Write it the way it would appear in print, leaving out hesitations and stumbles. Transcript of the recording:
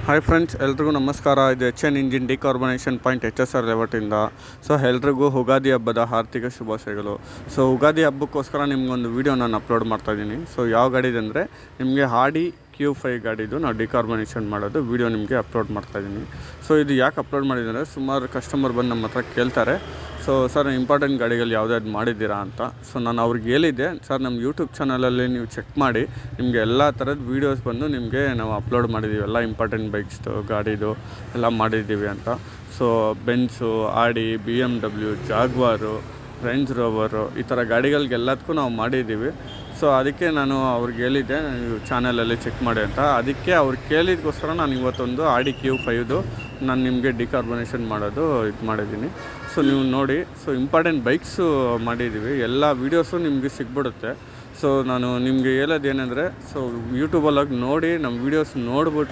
Hi friends, ಎಲ್ರಿಗೂ ನಮಸ್ಕಾರ. ಇದು HN engine decarbonisation point HSR ಲೇಔಟಿಂದ. ಸೊ ಎಲ್ರಿಗೂ ಯುಗಾದಿ ಹಬ್ಬದ ಆರ್ಥಿಕ ಶುಭಾಶಯಗಳು. ಸೊ ಯುಗಾದಿ ಹಬ್ಬಕ್ಕೋಸ್ಕರ ನಿಮ್ಗೊಂದು ವೀಡಿಯೋ ನಾನು ಅಪ್ಲೋಡ್ ಮಾಡ್ತಾಯಿದ್ದೀನಿ. ಸೊ ಯಾವ ಗಾಡಿದು ಅಂದರೆ ನಿಮಗೆ ಆಡಿ Q5 ಗಾಡಿದು ನಾವು ಡಿಕಾರ್ಬನೇಷನ್ ಮಾಡೋದು ವೀಡಿಯೋ ನಿಮಗೆ ಅಪ್ಲೋಡ್ ಮಾಡ್ತಾಯಿದ್ದೀನಿ. ಸೊ ಇದು ಯಾಕೆ ಅಪ್ಲೋಡ್ ಮಾಡಿದರೆ ಸುಮಾರು ಕಸ್ಟಮರ್ ಬಂದು ನಮ್ಮ ಹತ್ರ ಕೇಳ್ತಾರೆ, ಸೊ ಸರ್ ಇಂಪಾರ್ಟೆಂಟ್ ಗಾಡಿಗಳು ಯಾವುದಾದ್ರು ಮಾಡಿದ್ದೀರಾ ಅಂತ. ಸೊ ನಾನು ಅವ್ರಿಗೆ ಹೇಳಿದ್ದೆ, ಸರ್ ನಮ್ಮ ಯೂಟ್ಯೂಬ್ ಚಾನಲಲ್ಲಿ ನೀವು ಚೆಕ್ ಮಾಡಿ, ನಿಮಗೆ ಎಲ್ಲ ಥರದ ವೀಡಿಯೋಸ್ ಬಂದು ನಿಮಗೆ ನಾವು ಅಪ್ಲೋಡ್ ಮಾಡಿದ್ದೀವಿ. ಎಲ್ಲ ಇಂಪಾರ್ಟೆಂಟ್ ಬೈಕ್ಸ್ದು ಗಾಡಿದು ಎಲ್ಲ ಮಾಡಿದ್ದೀವಿ ಅಂತ. ಸೊ ಬೆನ್ಸು, ಆಡಿ, BMW, ಜಾಗ್ವಾರು, ರೇಂಜ್ ರೋವರು ಈ ಥರ ಗಾಡಿಗಳಿಗೆಲ್ಲದಕ್ಕೂ ನಾವು ಮಾಡಿದ್ದೀವಿ. ಸೊ ಅದಕ್ಕೆ ನಾನು ಅವ್ರಿಗೆ ಹೇಳಿದ್ದೆ ನೀವು ಚಾನಲಲ್ಲಿ ಚೆಕ್ ಮಾಡಿ ಅಂತ. ಅದಕ್ಕೆ ಅವ್ರು ಕೇಳಿದಕ್ಕೋಸ್ಕರ ನಾನು ಇವತ್ತೊಂದು ಆಡಿ Q5 ನಾನು ನಿಮಗೆ ಡಿಕಾರ್ಬನೇಷನ್ ಮಾಡೋದು ಇದು ಮಾಡಿದ್ದೀನಿ. ಸೊ ನೀವು ನೋಡಿ, ಸೊ ಇಂಪಾರ್ಟೆಂಟ್ ಬೈಕ್ಸು ಮಾಡಿದ್ದೀವಿ, ಎಲ್ಲ ವೀಡಿಯೋಸು ನಿಮಗೆ ಸಿಗ್ಬಿಡುತ್ತೆ. ಸೊ ನಾನು ನಿಮಗೆ ಹೇಳೋದೇನೆಂದರೆ, ಸೊ ಯೂಟ್ಯೂಬಲ್ಲಿ ನೋಡಿ ನಮ್ಮ ವೀಡಿಯೋಸ್ ನೋಡಿಬಿಟ್ಟು